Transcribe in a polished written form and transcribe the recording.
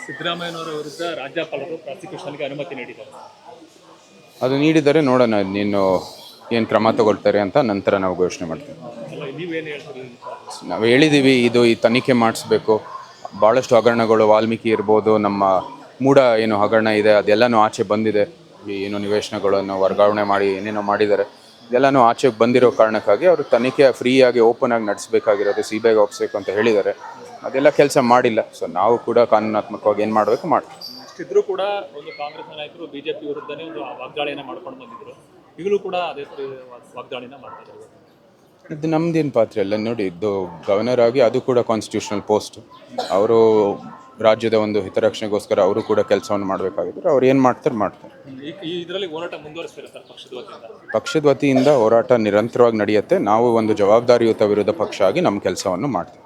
ಸಿದ್ದರಾಮಯ್ಯನವರ ವಿರುದ್ಧ ರಾಜ್ಯಪಾಲರು ಪ್ರಾಸಿಕ್ಯೂಷನ್ಗೆ ಅನುಮತಿ ನೀಡಿದ್ದಾರೆ. ಅದು ನೀಡಿದರೆ ನೋಡೋಣ ನೀನು ಏನು ಕ್ರಮ ತಗೊಳ್ತಾರೆ ಅಂತ ನಂತರ ನಾವು ಘೋಷಣೆ ಮಾಡ್ತೀವಿ. ನೀವೇನು ಹೇಳ್ತೀರಿ? ನಾವು ಹೇಳಿದ್ದೀವಿ ಈ ತನಿಖೆ ಮಾಡಿಸ್ಬೇಕು. ಭಾಳಷ್ಟು ಹಗರಣಗಳು ವಾಲ್ಮೀಕಿ ಇರ್ಬೋದು, ನಮ್ಮ ಮೂಢ ಏನು ಹಗರಣ ಇದೆ ಅದೆಲ್ಲನೂ ಆಚೆ ಬಂದಿದೆ. ಏನು ನಿವೇಶನಗಳನ್ನು ವರ್ಗಾವಣೆ ಮಾಡಿ ಏನೇನೋ ಮಾಡಿದ್ದಾರೆ, ಇದೆಲ್ಲನೂ ಆಚೆಗೆ ಬಂದಿರೋ ಕಾರಣಕ್ಕಾಗಿ ಅವರು ತನಿಖೆ ಫ್ರೀಯಾಗಿ ಓಪನಾಗಿ ನಡೆಸಬೇಕಾಗಿರೋದು, CBIಗೆ ಒಪ್ಪಿಸ್ಬೇಕು ಅಂತ ಹೇಳಿದ್ದಾರೆ. ಅದೆಲ್ಲ ಕೆಲಸ ಮಾಡಿಲ್ಲ. ಸೊ ನಾವು ಕೂಡ ಕಾನೂನಾತ್ಮಕವಾಗಿ ಏನು ಮಾಡಬೇಕು ಮಾಡ್ತೀವಿ. ಇಷ್ಟಿದ್ರೂ ಕೂಡ ಒಂದು ಕಾಂಗ್ರೆಸ್ ನಾಯಕರು BJP ವಿರುದ್ಧನೇ ಒಂದು ವಾಗ್ದಾಳಿಯನ್ನು ಮಾಡ್ಕೊಂಡು ಬಂದಿದ್ರು. ಈಗಲೂ ಕೂಡ ಅದೇ ವಾಗ್ದಾಳಿನ ಮಾಡ್ತಾರೆ. ಇದು ನಮ್ದೇನು ಪಾತ್ರ ಇಲ್ಲ ನೋಡಿ. ಇದು ಗವರ್ನರ್ ಆಗಿ ಅದು ಕೂಡ ಕಾನ್ಸ್ಟಿಟ್ಯೂಷನಲ್ ಪೋಸ್ಟ್. ಅವರು ರಾಜ್ಯದ ಒಂದು ಹಿತರಕ್ಷಣೆಗೋಸ್ಕರ ಅವರು ಕೂಡ ಕೆಲಸವನ್ನು ಮಾಡಬೇಕಾಗಿದ್ರು. ಅವ್ರು ಏನು ಮಾಡ್ತಾರೆ. ಈ ಇದರಲ್ಲಿ ಹೋರಾಟ ಮುಂದುವರಿಸ್ತಾರೆ ಸರ್ ಪಕ್ಷದ ವತಿಯಿಂದ? ಪಕ್ಷದ ವತಿಯಿಂದ ಹೋರಾಟ ನಿರಂತರವಾಗಿ ನಡೆಯುತ್ತೆ. ನಾವು ಒಂದು ಜವಾಬ್ದಾರಿಯುತ ವಿರೋಧ ಪಕ್ಷ ಆಗಿ ನಮ್ಮ ಕೆಲಸವನ್ನು ಮಾಡ್ತೀವಿ.